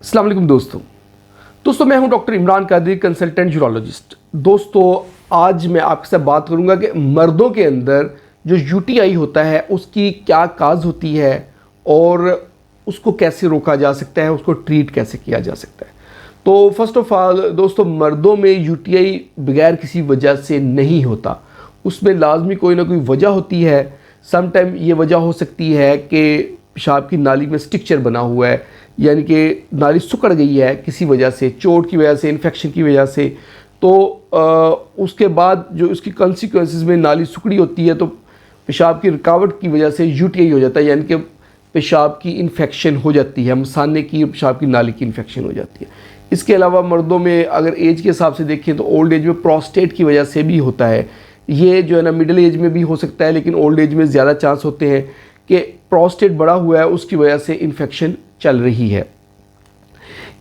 अस्सलाम वालेकुम दोस्तों मैं हूं doctor Imran Qadri, consultant urologist. दोस्तों आज मैं आपके साथ बात करूंगा कि मर्दों के अंदर जो यूटीआई होता है उसकी क्या काज होती है और उसको कैसे रोका जा सकता है, उसको ट्रीट कैसे किया जा सकता है। तो फर्स्ट ऑफ ऑल दोस्तों, मर्दों में यूटीआई बगैर किसी वजह से नहीं होता, उसमें लाजमी कोई ना कोई वजह होती है। समटाइम ये वजह हो सकती है कि पेशाब की नाली में स्टिक्चर बना हुआ है, यानी कि नाली सिकुड़ गई है किसी वजह से, चोट की वजह से, इन्फेक्शन की वजह से। तो उसके बाद जो उसकी कॉन्सिक्वेंसेस में नाली सिकुड़ी होती है तो पेशाब की रुकावट की वजह से यूटीआई हो जाता है, यानी कि पेशाब की इन्फेक्शन हो जाती है, मसाने की पेशाब की नाली की इन्फेक्शन हो जाती है। इसके अलावा मर्दों में अगर एज के हिसाब से देखें तो ओल्ड एज में प्रोस्टेट की वजह से भी होता है। ये जो है ना मिडिल एज में भी हो सकता है, लेकिन ओल्ड एज में ज़्यादा चांस होते हैं कि प्रोस्टेट बड़ा हुआ है, उसकी वजह से इन्फेक्शन चल रही है।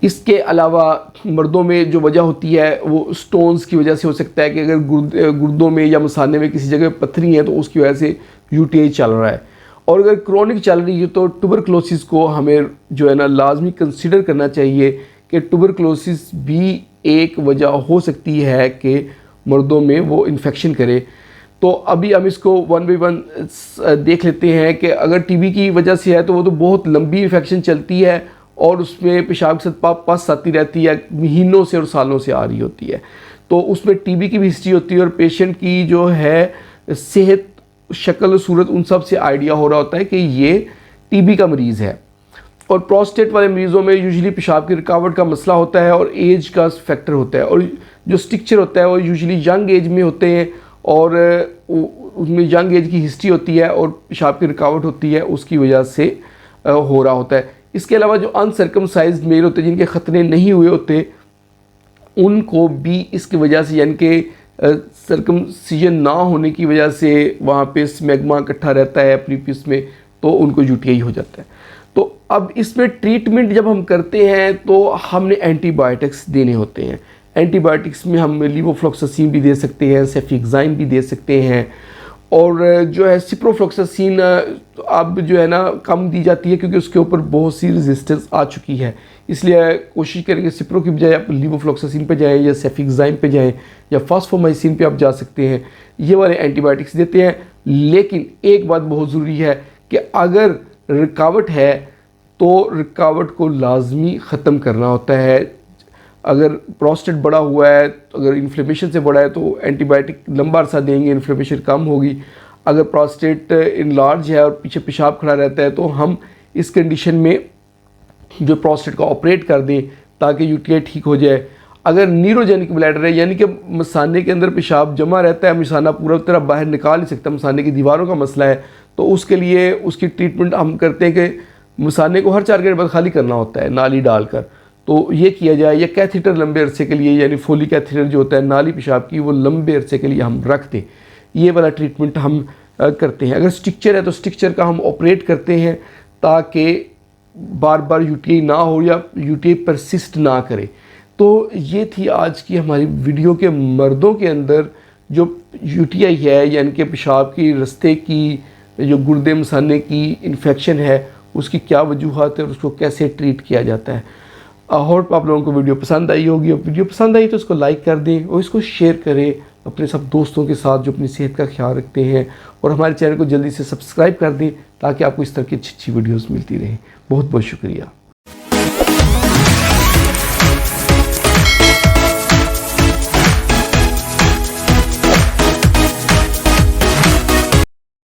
इसके अलावा मर्दों में जो वजह होती है वो स्टोन्स की वजह से हो सकता है कि अगर गुर्दों में या मसाने में किसी जगह पथरी है तो उसकी वजह से यूटीआई चल रहा है। और अगर क्रोनिक चल रही है तो ट्यूबरक्लोसिस को हमें जो है ना लाजमी कंसीडर करना चाहिए कि ट्यूबरक्लोसिस भी एक वजह हो सकती है कि मर्दों में वो इन्फेक्शन करे। तो अभी हम इसको वन बाई वन देख लेते हैं कि अगर टीबी की वजह से है तो वो तो बहुत लंबी इन्फेक्शन चलती है और उसमें पेशाब के साथ पस आती रहती है, महीनों से और सालों से आ रही होती है। तो उसमें टीबी की भी हिस्ट्री होती है और पेशेंट की जो है सेहत, शक्ल, सूरत, उन सब से आइडिया हो रहा होता है कि ये टीबी का मरीज़ है। और प्रोस्टेट वाले मरीज़ों में यूजुअली पेशाब की रुकावट का मसला होता है और एज का फैक्टर होता है। और जो स्टिक्चर होता है वो यूजुअली यंग एज में होते हैं और उसमें यंग एज की हिस्ट्री होती है और पेशाब की रुकावट होती है, उसकी वजह से हो रहा होता है। इसके अलावा जो अनसर्कमसाइज्ड मेल होते हैं, जिनके ख़तरे नहीं हुए होते, उनको भी इसकी वजह से, यानी कि सर्कमसिजन ना होने की वजह से वहाँ पे स्मैग्मा इकट्ठा रहता है अपनी पिस में, तो उनको यूटीआई हो जाता है। तो अब इसमें ट्रीटमेंट जब हम करते हैं तो हमने एंटीबायोटिक्स देने होते हैं। एंटीबायोटिक्स में हम लीवोफ्लॉक्सासिन भी दे सकते हैं, सेफिक्साइन भी दे सकते हैं, और जो है सिप्रोफ्लॉक्सासिन अब जो है ना कम दी जाती है क्योंकि उसके ऊपर बहुत सी रेजिस्टेंस आ चुकी है। इसलिए कोशिश करेंगे सिप्रो की बजाय आप लीवोफ्लॉक्सासिन पे जाएं या सेफिक्साइन पे जाएं या फास्फोमाइसिन पे आप जा सकते हैं। ये वाले एंटीबायोटिक्स देते हैं। लेकिन एक बात बहुत ज़रूरी है कि अगर रुकावट है तो रुकावट को लाजमी ख़त्म करना होता है। अगर प्रोस्टेट बड़ा हुआ है, अगर इन्फ्लेमेशन से बड़ा है तो एंटीबायोटिक लंबा अरसा देंगे, इन्फ्लेमेशन कम होगी। अगर प्रोस्टेट इनलार्ज है और पीछे पेशाब खड़ा रहता है तो हम इस कंडीशन में जो प्रोस्टेट को ऑपरेट कर दें ताकि यूटीआई ठीक हो जाए। अगर न्यूरोजेनिक ब्लैडर है, यानी कि मसाने के अंदर पेशाब जमा रहता है, मसाना पूरा तरह बाहर निकाल नहीं सकता, मसाने की दीवारों का मसला है, तो उसके लिए उसकी ट्रीटमेंट हम करते हैं कि मसाने को हर 4 घंटे बाद खाली करना होता है नाली डालकर, तो ये किया जाए। या कैथीटर लंबे अरसे के लिए, यानी फोली कैथीटर जो होता है नाली पेशाब की, वो लंबे अरसे के लिए हम रख दें। ये वाला ट्रीटमेंट हम करते हैं। अगर स्टिक्चर है तो स्टिक्चर का हम ऑपरेट करते हैं ताकि बार बार यूटीआई ना हो या यूटीआई परसिस्ट ना करे। तो ये थी आज की हमारी वीडियो के मर्दों के अंदर जो यूटीआई है, यानी कि पेशाब की रास्ते की जो गुर्दे मसाने की इन्फेक्शन है, उसकी क्या वजूहत है और उसको कैसे ट्रीट किया जाता है। होप आप लोगों को वीडियो पसंद आई होगी। और वीडियो पसंद आई तो इसको लाइक कर दें और इसको शेयर करें अपने सब दोस्तों के साथ जो अपनी सेहत का ख्याल रखते हैं, और हमारे चैनल को जल्दी से सब्सक्राइब कर दें ताकि आपको इस तरह की अच्छी अच्छी वीडियोस मिलती रहें। बहुत बहुत शुक्रिया।